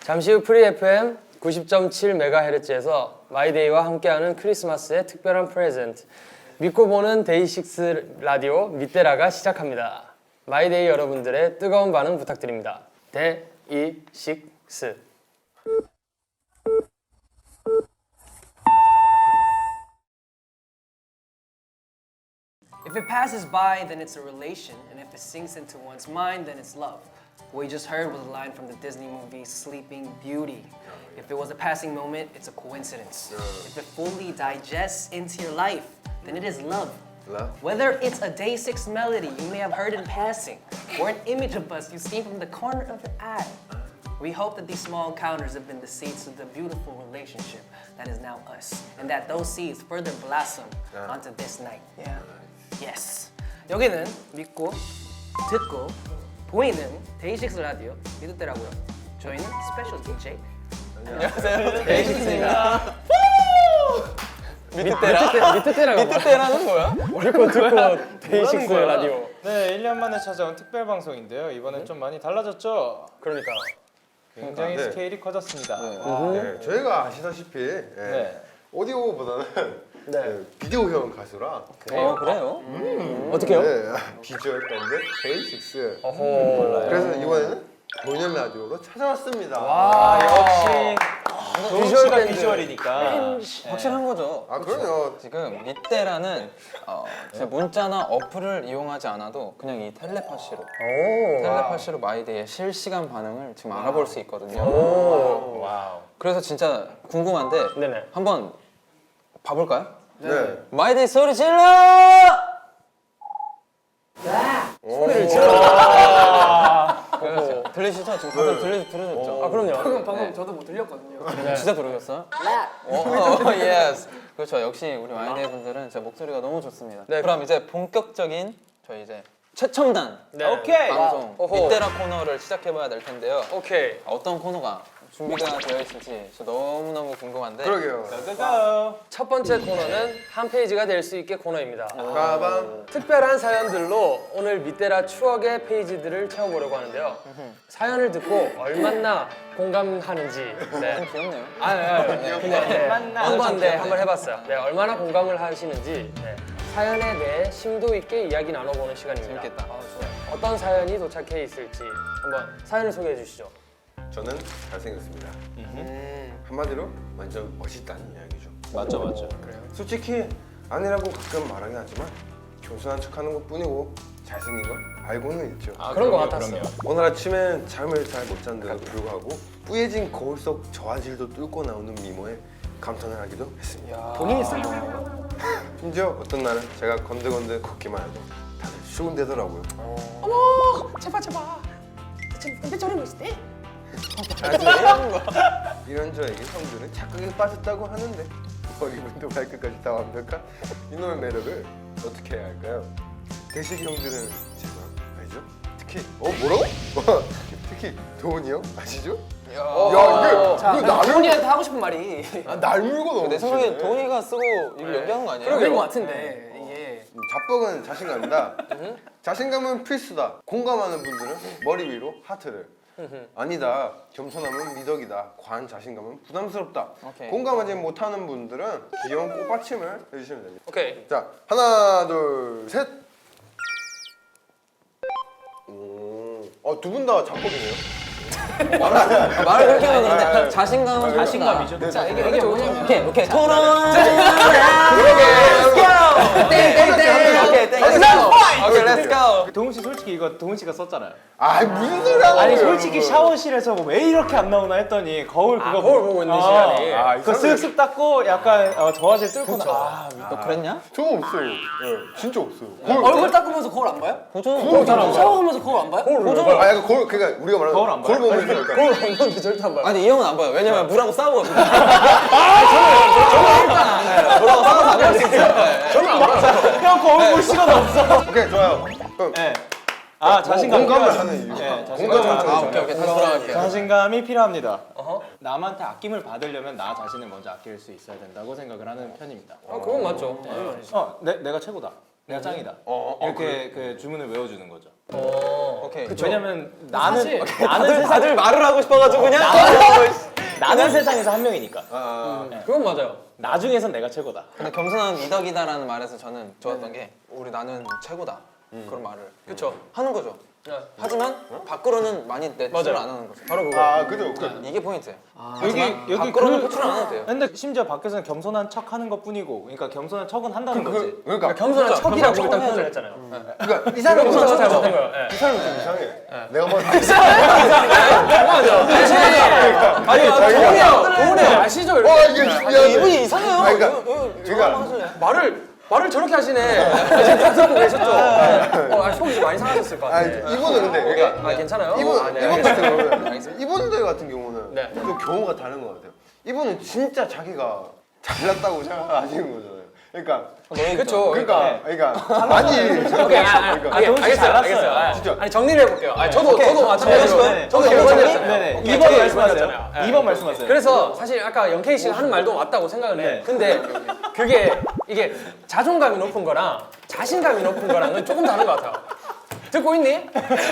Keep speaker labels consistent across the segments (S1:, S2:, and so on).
S1: 잠시 후 프리 FM 90.7MHz에서 마이데이와 함께하는 크리스마스의 특별한 프레젠트 믿고 보는 데이식스 라디오 밑데라가 시작합니다. 마이데이 여러분들의 뜨거운 반응 부탁드립니다. 데이식스.
S2: If it passes by, then it's a relation, and if it sinks into one's mind, then it's love. What you just heard was a line from the Disney movie Sleeping Beauty. If it was a passing moment, it's a coincidence. If it fully digests into your life, then it is love. Whether it's a Day 6 melody you may have heard in passing, or an image of us you've seen from the corner of your eye, we hope that these small encounters have been the seeds to the beautiful relationship that is now us, and that those seeds further blossom onto this night. Yes. 여기는 믿고, 듣고, 보이는 데이식스 라디오 믿으때라고요. 저희는 스페셜 DJ.
S1: 안녕하세요. 데이식스입니다. 밑에라는 뭐야? 믿고 듣고 데이식스 라디오.
S3: 네, 1년 만에 찾아온 특별 방송인데요. 이번엔 좀 많이 달라졌죠?
S1: 그러니까
S3: 굉장히 스케일이 커졌습니다.
S4: 네, 저희가 아시다시피 오디오보다는 비디오형 가수라
S1: 그래요? 어떻게요?
S4: 비주얼 밴드 데이식스. 그래서 이번에는 보이는 라디오로 찾아왔습니다.
S3: 역시
S1: 비주얼 밴드.
S3: 비주얼이니까.
S5: 확실한 거죠.
S4: 아 그럼요.
S5: 지금 밑대라는 진짜 문자나 어플을 이용하지 않아도 그냥 이 텔레파시로 마이데이의 실시간 반응을 지금 알아볼 수 있거든요. 그래서 진짜 궁금한데
S1: 네네.
S5: 한번 봐볼까요?
S4: 네.
S5: 마이데이 소리 질러!
S1: 소리를 질러.
S5: 들리시죠? 지금 다들 들으셨죠?
S1: 아 그럼요.
S2: 방금 저도 못 들렸거든요.
S5: 진짜 들으셨어요? 예스. 그렇죠. 역시 우리 마이데이 분들은 진짜 목소리가 너무 좋습니다.
S1: 네.
S5: 그럼 이제 본격적인 저희 이제 최첨단
S3: 오케이.
S5: 방송
S1: 어허.
S5: 밑대라 코너를 시작해봐야 될 텐데요.
S1: 오케이.
S5: 어떤 코너가 준비가 되어 있을지 저 너무너무 궁금한데
S4: 그러게요.
S3: 고고.
S1: 첫 번째 코너는 한 페이지가 될 수 있게 코너입니다.
S4: 가방.
S1: 특별한 사연들로 오늘 밑데라 추억의 페이지들을 채워보려고 하는데요. 사연을 듣고 얼마나 공감하는지. 네.
S5: 귀엽네요.
S1: 한번 해봤어요. 네, 얼마나 공감을 하시는지. 네. 사연에 대해 심도 있게 이야기 나눠보는 시간입니다.
S5: 재밌겠다.
S1: 좋아요. 어떤 사연이 도착해 있을지 한번 사연을 소개해 주시죠.
S4: 저는 잘생겼습니다. 한마디로 완전 멋있다는 이야기죠.
S3: 맞죠.
S4: 솔직히 아니라고 가끔 말하긴 하지만 교수한 척하는 것뿐이고 잘생긴 건 알고는 있죠.
S1: 그런 것 같았어요.
S4: 오늘 아침엔 잠을 잘 못 잔데도 불구하고 뿌얘진 거울 속 저화질도 뚫고 나오는 미모에 감탄을 하기도 했습니다.
S2: 본인이 쓴 거예요?
S4: 심지어 어떤 날은 제가 건들건들 걷기만 해도 다들 수군대더라고요.
S2: 제발. 지금 근데 저러고 있을 때?
S4: 이런 저에게 형들은 착각에 빠졌다고 하는데 머리부터 발끝까지 다 완벽한 이놈의 매력을 어떻게 해야 할까요? 대식이 형들은 제가 알죠? 특히 뭐라고? 특히 도훈이 형 아시죠? 야 이게 나를
S2: 본인한테 하고 싶은 말이
S4: 날 물고 너무
S5: 내 생각에 도희가 쓰고 이거 연기한 거 아니에요?
S2: 그런 것 같은데 이게
S4: 자뻑은 자신감이다. 자신감은 필수다. 공감하는 분들은 머리 위로 하트를. 아니다. 겸손함은 미덕이다. 과한 자신감은 부담스럽다.
S5: 오케이.
S4: 공감하지 못하는 분들은 귀여운 꽃받침을 해주시면 됩니다.
S1: 오케이.
S4: 자, 하나, 둘, 셋. 두 분 다 자뻑이네요.
S5: 말을 그렇게 하면 그런데 자신감은
S3: 자신감이죠.
S2: 자 이게 뭐냐면
S5: 오케이 토론 오케이 렛츠 고
S3: 도훈 씨 솔직히 이거 도훈 씨가 썼잖아요.
S4: 무슨 소리 하고
S3: 아니
S4: 있어요,
S3: 솔직히
S4: 그거.
S3: 샤워실에서 왜 이렇게 안 나오나 했더니 거울 그거
S1: 거울 보고 있는 시간이.
S3: 그거 쓱쓱 닦고 약간 저화질 뚫고
S5: 너 그랬냐?
S4: 저 없어요. 진짜 없어요.
S2: 얼굴 닦으면서 거울 안 봐요?
S5: 보죠
S2: 샤워하면서 거울 안 봐요?
S4: 약간 거울, 그러니까 우리가 말하는
S3: 거울 안 봐요?
S4: 거울 보면서 약간
S1: 거울 안 보는데 절대 안 봐요.
S5: 아니 이 형은 안 봐요 왜냐면 물하고 싸우거든요 물하고 싸워서 안 볼 수 있어요
S3: 형 거울 볼 시간 없어.
S4: 오케이, 좋아요. 좋아요. 그럼
S3: 네. 아 자신감이
S4: 공감을
S3: 필요하죠.
S4: 하는 이유.
S3: 네,
S4: 공감을 하는
S5: 아
S4: 이유.
S5: 오케이 다시 돌아갈게요.
S3: 자신감이 필요합니다.
S1: 어허.
S3: 남한테 아낌을 받으려면 나 자신을 먼저 아낄 수 있어야 된다고 생각을 하는 편입니다.
S1: 그건 맞죠.
S3: 내가 최고다. 내가 짱이다. 이렇게 그 주문을 외워주는 거죠.
S5: 오케이.
S3: 왜냐면 나는
S5: 다들 말을 하고 싶어가지고 그냥.
S3: 나는 세상에서 한 명이니까.
S1: 그건 맞아요.
S3: 나중에선 내가 최고다.
S5: 근데 겸손한 미덕이다라는 말에서 저는 좋았던 게 우리 나는 최고다 그런 말을
S1: 그쵸.
S5: 하는 거죠.
S1: 네.
S5: 하지만 밖으로는 많이 내출을 안 하는 거죠.
S1: 바로 그거.
S4: 아 그죠.
S5: 이게 포인트예요.
S3: 여기
S5: 밖으로는 표출을 안 해도 돼요.
S3: 근데 심지어 밖에서는 겸손한 척 하는 것 뿐이고, 그러니까 겸손한 척은 한다는 거지.
S4: 그러니까
S1: 겸손한 척이라고
S5: 겸손한
S1: 일단
S5: 척은
S1: 표현을
S5: 해야죠.
S1: 했잖아요.
S4: 그러니까 이 사람이
S1: 겸손한 척
S4: 좀
S1: 잘못된 거예요. 예.
S4: 이 사람이 좀 이상해. 내가 뭐
S1: 아니, 동훈이 형 아시죠? 이렇게.
S4: 이게 중요한데.
S5: 이분이 이상해요.
S4: 아니, 그러니까-
S5: 그러니까
S1: 말을 저렇게 하시네. 지금 다 듣고 계셨죠? 속이 많이 상하셨을 것
S4: 아니
S1: 같아요.
S4: 이분은 근데 그러니까
S1: 괜찮아요?
S4: 이분
S1: 아, 네,
S4: 이분 같은 경우는
S5: 알겠습니다.
S4: 이분들 같은 경우는
S1: 네.
S4: 좀 경우가 다른 것 같아요. 이분은 진짜 자기가 잘났다고 생각하시는 거잖아요. 그러니까
S1: 그쵸.
S4: 그러니까 많이
S1: 오케이, 알겠어요.
S4: 진짜.
S1: 아니 정리를 해볼게요. 저도 마찬가지로.
S5: 네.
S1: 저도
S3: 오케이,
S1: 이번
S3: 정리?
S1: 했잖아요.
S3: 네네.
S1: 오케이,
S3: 2번
S1: 저도
S3: 말씀하세요.
S1: 이번 했잖아요.
S3: 2번 말씀하세요.
S1: 그래서 사실 아까 영케이 씨가 하는 말도 맞다고 생각을 해.
S3: 네.
S1: 근데 이게 자존감이 높은 거랑 자신감이 높은 거랑은 조금 다른 것 같아요. 듣고 있니?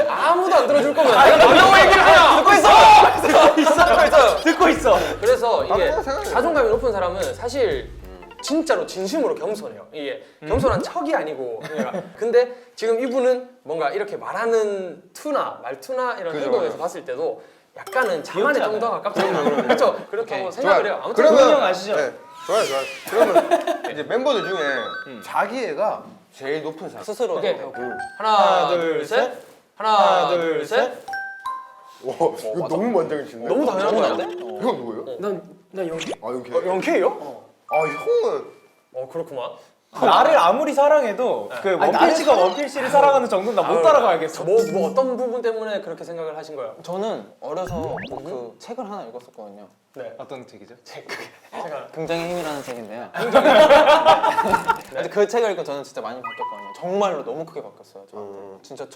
S1: 아무도 안 들어줄 거면 내가 너무 얘기를 해요.
S3: 듣고 있어.
S1: 그래서 이게
S4: 생각해요.
S1: 자존감이 높은 사람은 사실 진짜로 진심으로 겸손해요. 이게 겸손한 척이 아니고. 그러니까. 근데 지금 이분은 뭔가 이렇게 말하는 말투나 이런
S4: 그죠,
S1: 행동에서
S4: 그죠.
S1: 봤을 때도 약간은 자만의
S3: 귀엽지
S1: 정도가 가깝잖아요. 그렇죠? 그렇다고 생각을 해요. 아무튼
S3: 그러면
S4: 그러면
S3: 형 아시죠?
S4: 네, 좋아요. 그러면 이제 멤버들 중에 자기애가 제일 높은 사람.
S5: 스스로.
S1: 오케이. 하나, 둘, 셋. 하나, 둘, 셋.
S4: 와, 이거 너무 만장일치인데?
S1: 너무 당연한 거야.
S4: 형 누구예요?
S2: 나 여기.
S4: 아 영케.
S1: 영케이요?
S4: 아 형은
S1: 그렇구만.
S3: 나를 아무리 사랑해도 그 원필씨가 원필씨를 사랑하는 정도는 나 못 따라가야겠어.
S1: 뭐 어떤 부분 때문에 그렇게 생각을 하신 거예요?
S5: 저는 어려서 그 책을 하나 읽었었거든요.
S1: 네.
S3: 어떤 책이죠?
S5: 긍정의 힘이라는 책인데요. 근데 그 책을 읽고 저는 진짜 많이 바뀌었거든요. 정말로 너무 크게 바뀌었어요. 저한테. 진짜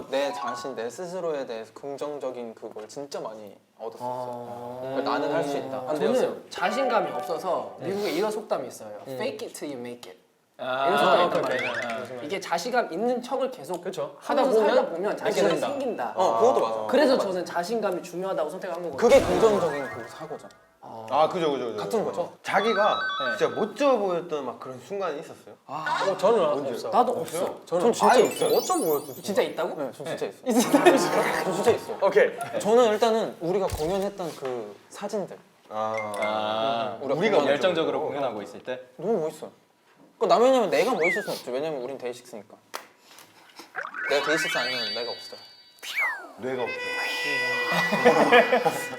S5: 내 자신, 내 스스로에 대해서 긍정적인 그걸 진짜 많이 얻었었어요. 그러니까 나는 할 수 있다. 안 되었어요.
S2: 저는 자신감이 없어서 미국에 이런 속담이 있어요. Fake it till you make it. 이런
S3: 아,
S2: 속담이 있단 말이에요. 이게 자신감 있는 척을 계속
S1: 그렇죠.
S2: 하다 보면 자신감이
S1: 된다.
S2: 생긴다.
S5: 그것도 맞아.
S2: 그래서 저는 자신감이 중요하다고 선택한 거거든요.
S5: 그게 긍정적인 그 사고죠.
S4: 아 그죠.
S5: 같은 거죠.
S4: 자기가 진짜 멋져 보였던 막 그런 순간이 있었어요?
S1: 저는 없어요.
S2: 나도 없어.
S1: 저는 진짜 있어요. 어쩜 보였어?
S2: 진짜 있다고?
S5: 네, 저 진짜 있어. 저 진짜 있어.
S1: 오케이.
S5: 저는 일단은 우리가 공연했던 그 사진들
S4: 우리가
S3: 열정적으로 공연하고 있을 때
S5: 너무 멋있어요. 그 왜냐면 내가 멋있을 순 없죠. 왜냐면 우린 데이식스니까. 내가 데이식스 아니면 내가 없어.
S4: 뇌가 없죠.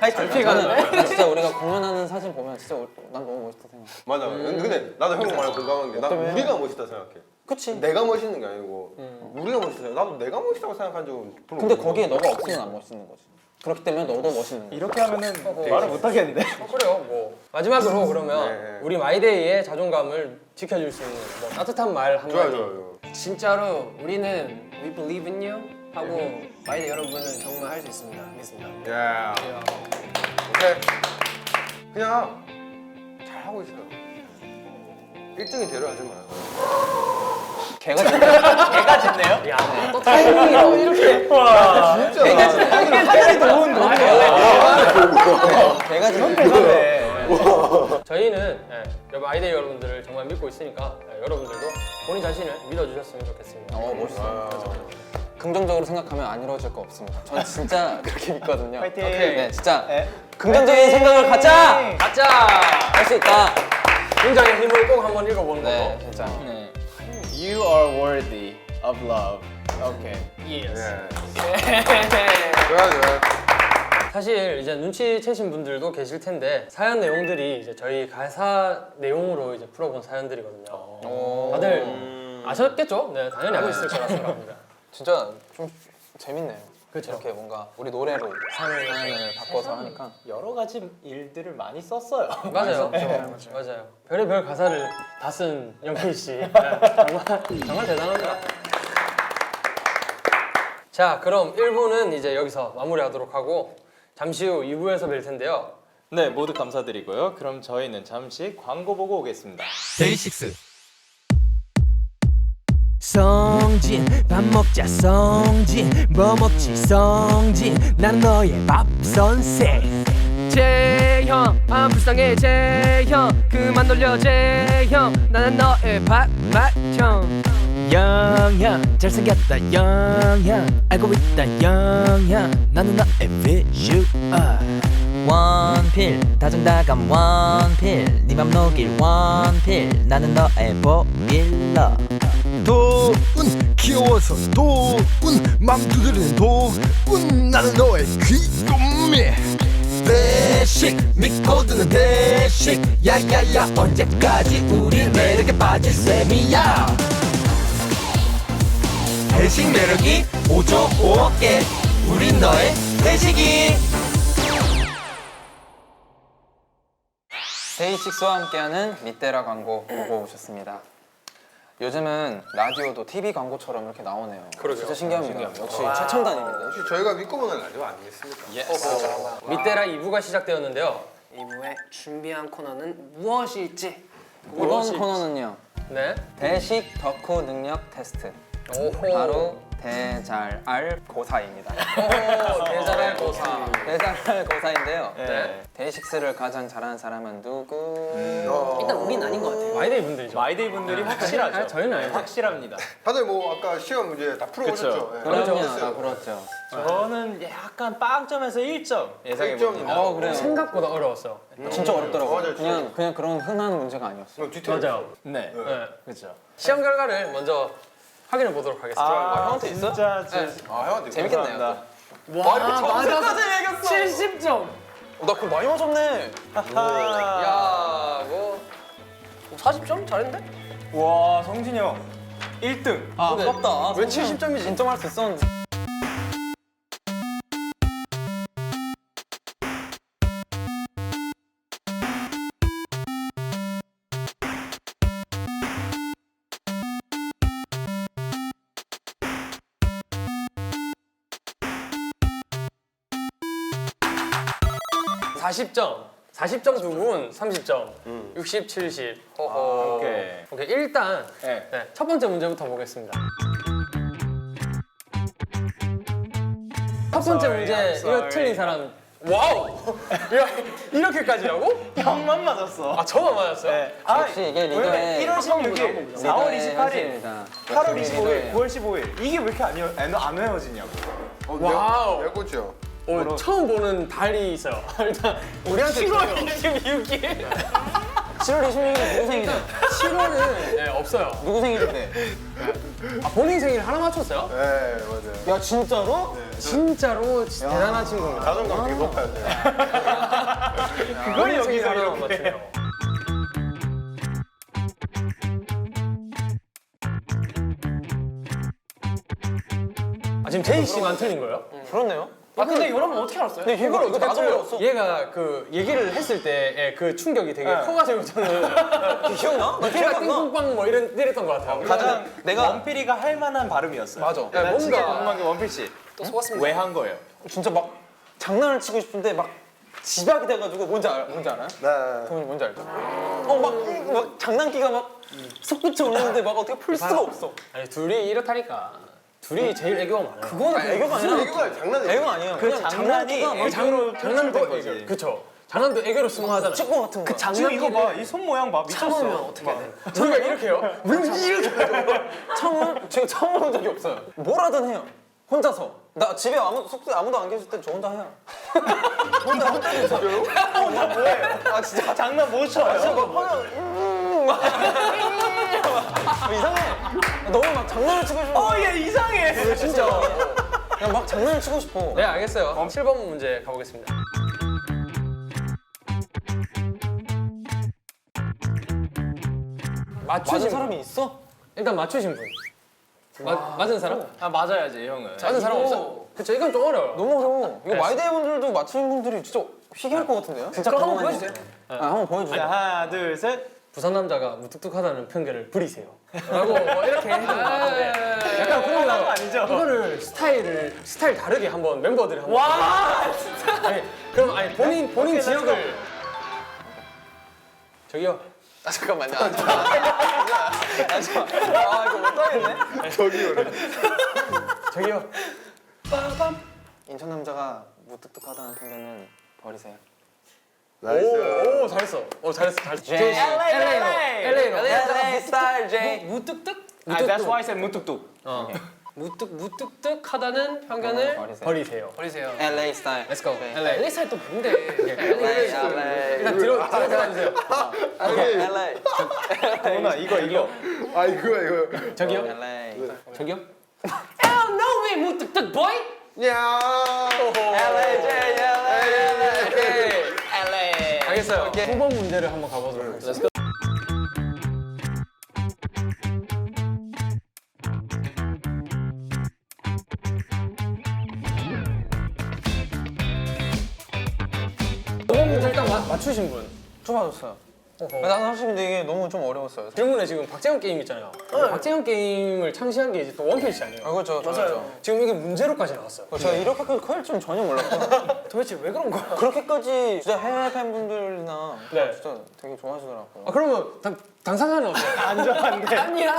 S5: 하여튼 저는 진짜 우리가 공연하는 사진 보면 진짜 난 너무 멋있다 생각.
S4: 맞아. 근데 나도 형 말에 공감한 게 난 우리가 멋있다 생각해.
S5: 그치.
S4: 내가 멋있는 게 아니고 우리가 멋있다 생각. 나도 내가 멋있다고 생각한 적은 별로
S5: 근데
S4: 없거든.
S5: 거기에 너가 없으면 안 멋있는 거지. 그렇기 때문에 너도 멋있는 거야.
S3: 이렇게 하면은 말을 못 하겠는데.
S1: 그래요. 뭐 마지막으로 그러면
S4: 네.
S1: 우리 마이데이의 자존감을 지켜줄 수 있는 뭐 따뜻한 말 한마디.
S4: 좋아요.
S2: 진짜로 우리는 We believe in you 하고 마이드 여러분은 정말 할 수 있습니다. 믿습니다.
S4: 야. 오케이. 그냥 잘 하고 있어요. 1등이 되려 하지 마요.
S5: 개가 진짜.
S3: 개가 짖네요?
S1: 야, 또 타이밍이 너무 이렇게.
S4: 진짜.
S5: 개가 진짜.
S3: 사연이 좋은 거.
S5: 개가 진짜.
S1: 저희는 마이데이 여러분들을 정말 믿고 있으니까 여러분들도 본인 자신을 믿어주셨으면 좋겠습니다.
S5: 멋있어. 긍정적으로 생각하면 안 이루어질 거 없습니다. 전 진짜 그렇게 믿거든요.
S3: 파이팅.
S5: 네, 진짜
S3: 네.
S5: 긍정적인 생각을 갖자.
S1: 가자!
S5: 할 수 있다.
S1: 굉장히 힘을 꼭 한번 읽어보는
S5: 네,
S1: 거고.
S5: 진짜. 네.
S3: You are worthy of love. 오케이.
S1: Yes.
S4: 좋아요.
S1: 사실 이제 눈치채신 분들도 계실 텐데 사연 내용들이 이제 저희 가사 내용으로 이제 풀어본 사연들이거든요. 다들 아셨겠죠? 네, 당연히 알고 있을 거라 생각합니다.
S5: 진짜 좀 재밌네요.
S1: 그렇죠.
S5: 이렇게 뭔가 우리 노래로 사연을 바꿔서 하니까.
S3: 여러 가지 일들을 많이 썼어요.
S1: 맞아요. 맞아요. 별의별 가사를 다 쓴 영케이 씨. 정말 대단합니다. 자, 그럼 1부는 이제 여기서 마무리하도록 하고 잠시 후 2부에서 뵐 텐데요.
S3: 네, 모두 감사드리고요. 그럼 저희는 잠시 광고 보고 오겠습니다.
S6: 데이식스 성진 밥 먹자 성진 뭐 먹지 성진 나는 너의 밥 선생 재형 아 불쌍해 재형 그만 놀려 재형 나는 너의 밥형 영형 잘생겼다 영형 알고 있다 영형 나는 너의 비주얼 원필 다정다감 원필 네 맘 녹일 원필 나는 너의 보일러
S7: 도운 귀여워서 도운 맘 두드리는 도운 나는 너의 귀요미
S6: 대식 믿고 드는 대식 야야야 언제까지 우리 매력에 빠질 셈이야 대식 매력이 5조 5억 개 우린 너의 대식이
S5: 데이식스와 함께하는 밑데라 광고 보고 오셨습니다. 요즘은 라디오도 TV 광고처럼 이렇게 나오네요. 진짜 신기합니다. 역시 최첨단입니다.
S4: 혹시 저희가 믿고 보는 라디오 아니겠습니까?
S1: 밑데라 2부가 시작되었는데요.
S2: 2부에 준비한 코너는 무엇일지
S5: 이번 코너는요.
S1: 네.
S5: 대식 덕후 능력 테스트.
S1: 오호.
S5: 바로 대잘알 고사입니다.
S1: 오, 대잘할 고사.
S5: 대잘알 고사인데요.
S1: 네.
S5: 데이식스를 가장 잘하는 사람은 누구?
S2: 일단 우린 아닌 것 같아요.
S1: 마이데이 분들이죠.
S3: 마이데이 분들이 확실하죠.
S1: 아, 저희는 알죠.
S3: 확실합니다.
S4: 다들 뭐 아까 시험 문제 다 풀어오셨죠? 예.
S5: 그럼요. 다 그렇죠.
S3: 저는 약간 빵점에서 1점 예상해 봅니다.
S5: 그래요.
S1: 생각보다 어려웠어요.
S5: 진짜 어렵더라고요.
S4: 맞아요,
S5: 그냥 그런 흔한 문제가 아니었어요.
S4: 그럼 뒤태
S1: 맞아요.
S3: 네,
S1: 네.
S3: 그렇죠.
S1: 시험 결과를 먼저 확인해 보도록 하겠습니다.
S3: 형한테 있어? 진짜
S4: 형한테
S5: 재밌겠네요.
S2: 와, 맞아서 70점.
S5: 나 그거 많이 맞았네.
S1: 야, 뭐
S2: 40점? 잘했는데?
S3: 와, 성진이 형 1등.
S5: 아, 아깝다.
S1: 왜 70점이지?
S5: 인정할 수 있었는데.
S1: (40점) 40점 두 분 30점 60, 70 호호.
S3: 오케이.
S1: 일단
S3: 네.
S1: 네, 첫 번째 문제부터 보겠습니다. 첫 번째
S3: sorry,
S1: 문제
S3: I'm
S1: 이거
S3: sorry.
S1: 틀린 사람 와우! 야, 이렇게까지라고?
S3: 형만 맞았어.
S1: 아 저만 맞았어요?
S3: 네.
S5: 역시 이게 리더의
S3: 1월 16일, 4월 28일, 8월 25일, 9월 15일 이게 왜 이렇게 안 외워지냐고.
S1: 와우.
S4: 내 거죠.
S1: 처음 보는 달이 있어요. 일단 우리한테 7월 26일
S5: 7월 26일에 누구 생일이야?
S1: 7월은 네, 없어요.
S5: 누구 생일인데?
S1: 아, 본인 생일 하나 맞췄어요?
S4: 네, 맞아요.
S5: 야 진짜로?
S1: 진짜로 대단한 친구입니다.
S4: 자존감 되게 높아요. 네.
S1: 그걸 여기서 하나만 맞추네요. 아 지금 제이 씨만 틀린 거예요?
S5: 그렇네요.
S2: 아, 근데 여러분 어떻게 알았어요?
S5: 근데 이거
S1: 어떻게
S5: 나도
S1: 틀려?
S5: 배웠어.
S1: 얘가 그 얘기를 했을 때 그 충격이 되게 커가지고 저는
S5: 기억나? 나
S1: 걔가
S5: 기억 안 나.
S1: 띵뽕빵 뭐 이랬던 것 같아요.
S3: 가장
S5: 내가-
S3: 원필이가 할 만한 발음이었어요.
S5: 맞아.
S3: 나
S1: 뭔가-
S3: 진짜 궁금한 게 원필 씨.
S2: 또 속았습니다.
S3: 왜 한 거예요?
S5: 진짜 막 장난을 치고 싶은데 막 집약이 돼가지고 뭔지 알아요?
S4: 네.
S5: 그건 뭔지 알죠? 막 장난기가 막 속끝이 올리는데 막 어떻게 풀 수가 없어.
S1: 아니 둘이 이렇다니까. 둘이 제일 애교가 많아요.
S5: 그거는 애교가 아니라
S4: 이거가 장난이에요.
S5: 애교가 아니에요.
S3: 그
S5: 그냥
S3: 장난이
S5: 장난기가
S3: 애교로
S1: 장난도
S3: 표출된 거지.
S1: 애교. 그쵸. 장난도 애교로 승화하잖아요.
S5: 찍고 같은 거.
S3: 지금 이거 봐, 이 손 모양 봐,
S2: 참으면
S3: 미쳤어.
S2: 어떻게 해야 돼?
S1: 저희가 이렇게 해요.
S5: 처음은 제가 처음 해본 적이 없어요. 뭘 하든 해요. 혼자서. 나 집에 숙소에 아무도 안 계실 때 저 혼자 해요. 혼자 해서.
S3: 나 뭐해?
S5: 아 진짜
S3: 장난 못 쳐요.
S5: 진짜 막 막 이상해. 너무 막 장난을 치고 싶어.
S3: 얘 이상해.
S5: 진짜. 그냥 막 장난을 치고 싶어.
S1: 네 알겠어요. 7번 문제 가보겠습니다.
S5: 맞은
S1: 맞추신
S5: 사람이
S1: 분.
S5: 있어?
S1: 일단 맞추신 분. 맞은 사람?
S3: 아 맞아야지 형은.
S1: 맞은 사람 없어? 그쵸 이건 좀 어려워요.
S5: 너무 어려워. 이거 마이데이 분들도 맞추는 분들이 진짜 희귀할 것 같은데요? 진짜 그럼 한번
S2: 보여주세요.
S5: 아 한번 보여주세요.
S3: 자 하나 둘 셋.
S1: 부산 남자가 무뚝뚝하다는 편견을 버리세요. 라고 뭐 이렇게 해주는데 약간 그런 거 아니죠? 이거를 스타일 다르게 한번 멤버들이 한번 와 진짜. 아니, 그럼 아니 본인 지역을 저기요.
S5: 아 잠깐만요. 아 이거 못하겠네.
S1: 저기요.
S5: 인천 남자가 무뚝뚝하다는 편견은 버리세요.
S1: 오 잘했어. 잘했어.
S5: LA 스타일 J.
S2: 무뚝뚝?
S3: That's why I said 무뚝뚝.
S2: 무뚝뚝하다는 편견을
S1: 버리세요.
S2: 버리세요.
S5: LA 스타일.
S1: Let's go.
S2: LA 스타일 또 뭔데?
S5: LA.
S1: 일단 들어가 주세요.
S5: LA.
S3: 도훈아 이거.
S4: 아 이거.
S1: 저기요.
S5: LA.
S1: 저기요.
S2: Hell no way 무뚝뚝 boy.
S4: 야.
S5: LA.
S1: 알겠어요. 9번 문제를 한번 가보도록 하겠습니다. 문제 일단 맞추신 분.
S5: 좀 맞았어요. 난 사실 근데 이게 너무 좀 어려웠어요.
S1: 질문에 지금 박재영 게임 있잖아요. 박재영 게임을 창시한 게 이제 또 원필씨 아니에요?
S5: 그렇죠. 맞아요.
S1: 지금 이게 문제로까지 나왔어요.
S5: 제가 이렇게까지 클 줄 전혀 몰랐거든요.
S1: 도대체 왜 그런 거야?
S5: 그렇게까지 진짜 해외 팬분들이나
S1: 네.
S5: 진짜 되게 좋아하시더라고요.
S1: 아 그러면 당사자는 어때요?
S3: 안 좋아한데.
S2: 아니야.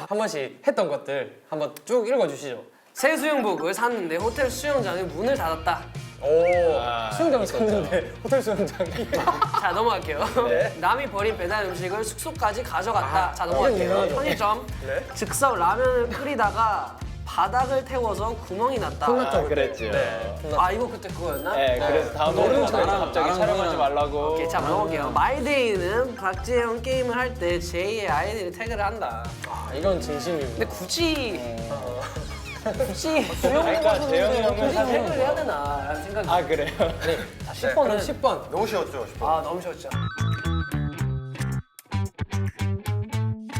S1: 한 번씩 했던 것들 한번 쭉 읽어주시죠.
S2: 새 수영복을 샀는데 호텔 수영장이 문을 닫았다.
S1: 오, 수영장을 샀는데 호텔 수영장이.
S2: 자 넘어갈게요. 남이 버린 배달 음식을 숙소까지 가져갔다. 자
S1: 이건
S2: 넘어갈게요.
S1: 유명하죠.
S2: 편의점 즉석 라면을 끓이다가 바닥을 태워서 구멍이 났다.
S3: 그랬죠.
S2: 아 이거 그때 그거였나?
S3: 네, 그래서 다음에 갑자기 촬영하지 말라고.
S2: 오케이, 자 넘어갈게요. 마이데이는 박재영 게임을 할 때 제이의 아이디를 태그를 한다.
S1: 아, 이건 진심입니다.
S2: 근데 굳이
S3: 그러니까 재영이 형은 사실
S2: 태그를 해야 되나 라는 생각이.
S3: 아 그래요.
S1: 10번은 10번.
S4: 너무 쉬웠죠.
S2: 아 너무 쉬웠죠.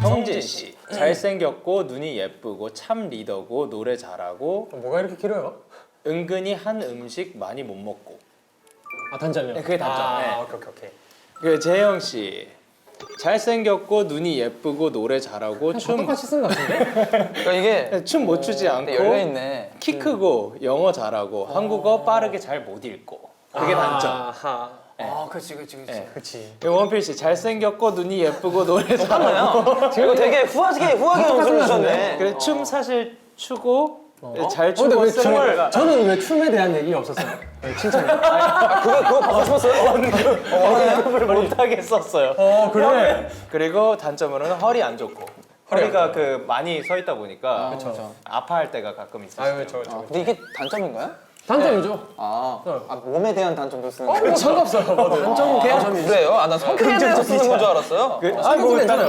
S3: 성진 씨. 잘생겼고 눈이 예쁘고 참 리더고 노래 잘하고
S1: 뭐가 이렇게 길어요?
S3: 은근히 한 음식 많이 못 먹고.
S1: 아 단점이요?
S3: 네, 그게 단점.
S1: 아,
S3: 네.
S1: 오케이.
S3: 그 재영 씨. 잘생겼고 눈이 예쁘고 노래 잘하고
S1: 똑같이 쓴 것 같은데?
S5: 그러니까 이게
S3: 춤 못 추지 않고
S5: 열려 있네.
S3: 키 크고 영어 잘하고 한국어 빠르게 잘 못 읽고. 그게 단점.
S1: 아하.
S2: 아 그렇지.
S1: 그치.
S3: 원필 씨 잘생겼고 눈이 예쁘고 노래 잘하고.
S5: 이거 되게 후하게 연습을 주셨네.
S3: 그래 춤 사실 추고 잘
S1: 근데
S3: 추고
S1: 왜
S3: 스물.
S1: 저는 왜 춤에 대한 얘기 없었어요? 칭찬.
S5: 그거 받고 싶었어요?
S3: 언급을 못하게 썼어요.
S1: 그래.
S3: 그리고 단점으로는 허리 안 좋고. 허리가 그 많이 서 있다 보니까
S5: 그렇죠.
S3: 아파할 때가 가끔 있어요.
S1: 아유 저.
S5: 근데 이게 단점인가요?
S1: 단점이죠.
S5: 몸에 대한 단점도 쓰는.
S1: 상관없어요. 뭐든.
S5: 그래요? 아, 나 성격에 대해서 쓰는 건 줄 알았어요.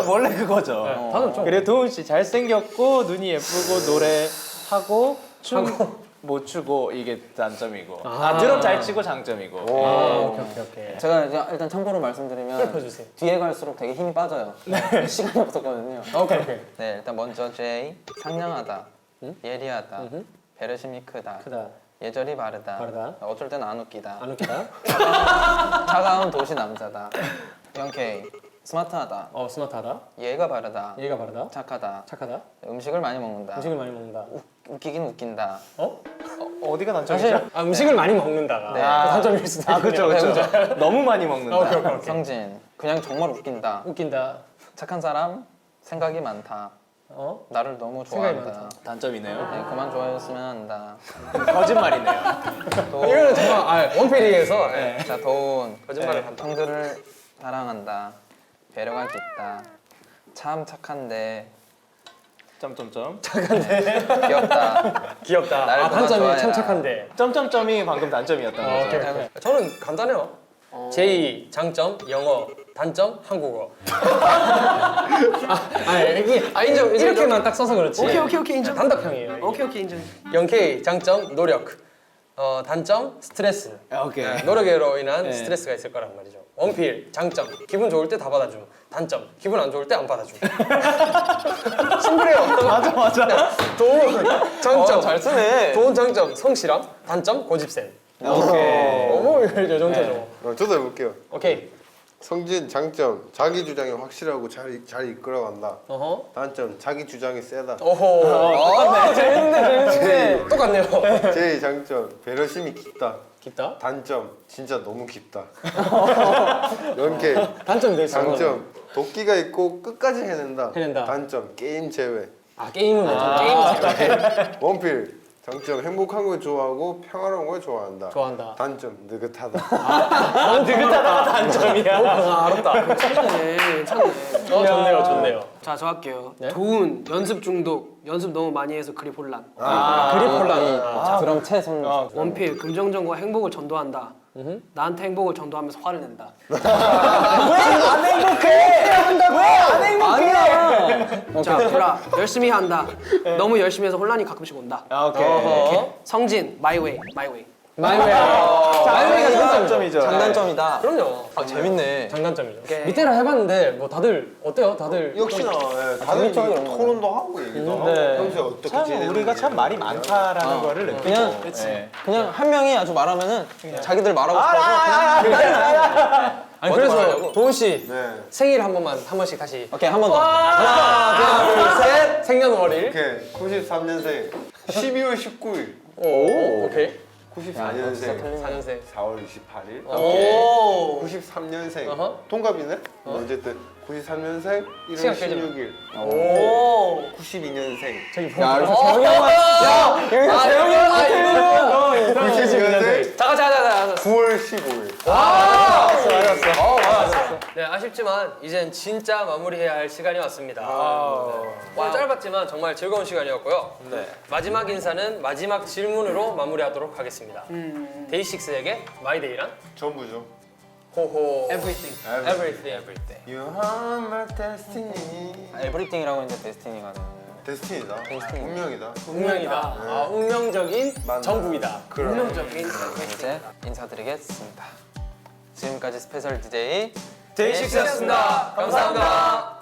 S3: 원래 그거죠.
S1: 단점 좀.
S3: 그리고 도훈 씨 잘생겼고 눈이 예쁘고 노래하고 춤 못 추고 이게 단점이고. 드럼 잘 치고 장점이고.
S1: 오케이.
S5: 제가 이제 일단 참고로 말씀드리면
S1: 펼쳐주세요.
S5: 뒤에 갈수록 되게 힘이 빠져요. 시간이 없었거든요.
S1: 오케이.
S5: 네, 일단 먼저 J 상냥하다, 예리하다, 배려심이 크다, 예절이 바르다, 어쩔 땐 안 웃기다,
S1: 안 웃기다.
S5: 차가운 도시 남자다, 영케이 스마트하다,
S1: 스마트하다.
S5: 예의가 바르다,
S1: 예의가 바르다.
S5: 착하다,
S1: 착하다.
S5: 음식을 많이 먹는다,
S1: 음식을 많이 먹는다.
S5: 웃기긴 웃긴다.
S3: 어디가 단점이죠?
S5: 사실
S1: 아 음식을 많이 먹는다가
S5: 네.
S1: 단점일 수도 있네요.
S3: 그렇죠. 너무 많이 먹는다.
S1: 오케이.
S5: 성진 그냥 정말 웃긴다.
S1: 웃긴다.
S5: 착한 사람, 생각이 많다. 나를 너무
S1: 생각이
S5: 좋아한다.
S3: 단점이네요.
S5: 네, 그만 좋아했으면 한다.
S3: 거짓말이네요.
S1: 이거는 정말 원필이에서
S5: 자, 도훈.
S1: 거짓말을 한다.
S5: 형들을 사랑한다. 배려가 깊다. 참 착한데
S3: 점점점.
S5: 귀엽다. 나를
S1: 아
S5: 그만
S1: 단점이
S5: 좋아해라.
S1: 참 착한데.
S3: 점점점이 방금 단점이었던 거죠.
S1: 오케이. 저는 간단해요. 제2 장점 영어, 단점 한국어. 인정. 이렇게만 딱 써서 그렇지.
S2: 오케이 인정.
S1: 단답형이에요.
S2: 오케이 인정.
S1: 영케이 장점 노력. 단점 스트레스.
S3: 오케이.
S1: 노력으로 인한 스트레스가 있을 거란 말이죠. 원필 장점 기분 좋을 때 다 받아줌. 단점 기분 안 좋을 때 안 받아줌. 심플해요.
S3: 맞아.
S1: 도훈 장점
S5: 잘 쓰네.
S1: 도훈 장점 성실함. 단점 고집센.
S3: 오케이.
S1: 요 정도죠.
S4: 저도 해볼게요.
S1: 오케이.
S4: 성진 장점 자기 주장이 확실하고 잘 이끌어간다.
S1: 어허.
S4: 단점 자기 주장이 세다.
S1: 오호. 재밌는데. 똑같네요.
S4: 제 장점 배려심이 깊다.
S1: 깊다.
S4: 단점 진짜 너무 깊다. 연계.
S1: 단점이 될 수 있는
S4: 장점 도끼가 있고 끝까지 해낸다.
S1: 해낸다.
S4: 단점 게임 제외.
S1: 아 게임은 게임
S4: 원필 장점 행복한 걸 좋아하고 평화로운 걸 좋아한다.
S1: 좋아한다.
S4: 단점 느긋하다.
S1: 단점이야. 알았다.
S2: 괜찮네, 괜찮네.
S1: 좋네요, 좋네요.
S2: 자, 저 할게요.
S1: 네?
S2: 도훈 연습 중독. 연습 너무 많이 해서 그립 혼란.
S1: 그립 혼란.
S5: 드럼 채손.
S2: 원필 금정정과 행복을 전도한다. 나한테 행복을 전도하면서 화를 낸다. 자, 보라 열심히 한다. 너무 열심히 해서 혼란이 가끔씩 온다.
S3: 오케이.
S2: 성진 마이 웨이, 마이 웨이.
S1: 마이웨어. 마이웨이가
S3: 장점이죠.
S5: 장단점이다.
S1: 그럼요.
S5: 아 재밌네.
S1: 장단점이죠.
S2: 오케이.
S1: 밑에라 해봤는데 뭐 다들 어때요? 다들
S4: 역시나 다들 토론도 하고 얘기도 하고
S3: 네.
S4: 평소에 어떻게
S3: 참
S4: 지내는지
S3: 우리가 참 말이 많다라는 거를 느끼고.
S5: 그냥
S3: 네.
S5: 그냥 한 명이 아주 말하면 자기들 말하고 싶어서 그냥
S1: 아니
S5: 먼저
S1: 그래서
S5: 말하려고.
S1: 도훈 씨
S4: 네.
S1: 생일 한 번씩 다시.
S5: 오케이 한 번 더.
S1: 하나, 둘, 셋. 생년월일.
S4: 이렇게 93년생 12월 19일
S1: 오. 오케이.
S4: 94년생
S1: 4년생.
S4: 4월 28일
S1: 오.
S4: 93년생
S1: 어허.
S4: 동갑이네? 어쨌든 93년생 1월
S1: 시간 깨지마.
S4: 16일
S1: 오.
S4: 92년생
S1: 저기
S5: 야
S1: 보여.
S5: 여기서 재영이 형만. 야 여기서 재영이 형만.
S4: 92년생
S2: 잠깐.
S4: 9월 15일
S1: 네, 아쉽지만 이젠 진짜 마무리해야 할 시간이 왔습니다. 오늘 짧았지만 정말 즐거운 시간이었고요. 마지막 인사는 마지막 질문으로 마무리하도록 하겠습니다. 데이식스에게 마이데이란?
S4: 전부죠.
S1: 호호.
S2: Everything.
S1: Everything.
S4: You are my destiny.
S5: 에브리띵이라고 했는데 데스티니가 되는.
S4: 데스티니다.
S5: 데스티니.
S4: 운명이다.
S1: 운명이다. 아, 운명적인
S4: 맞나.
S1: 정국이다.
S2: 운명적인.
S5: 이제 인사드리겠습니다. 지금까지 스페셜 DJ
S1: 데이식스였습니다. 감사합니다.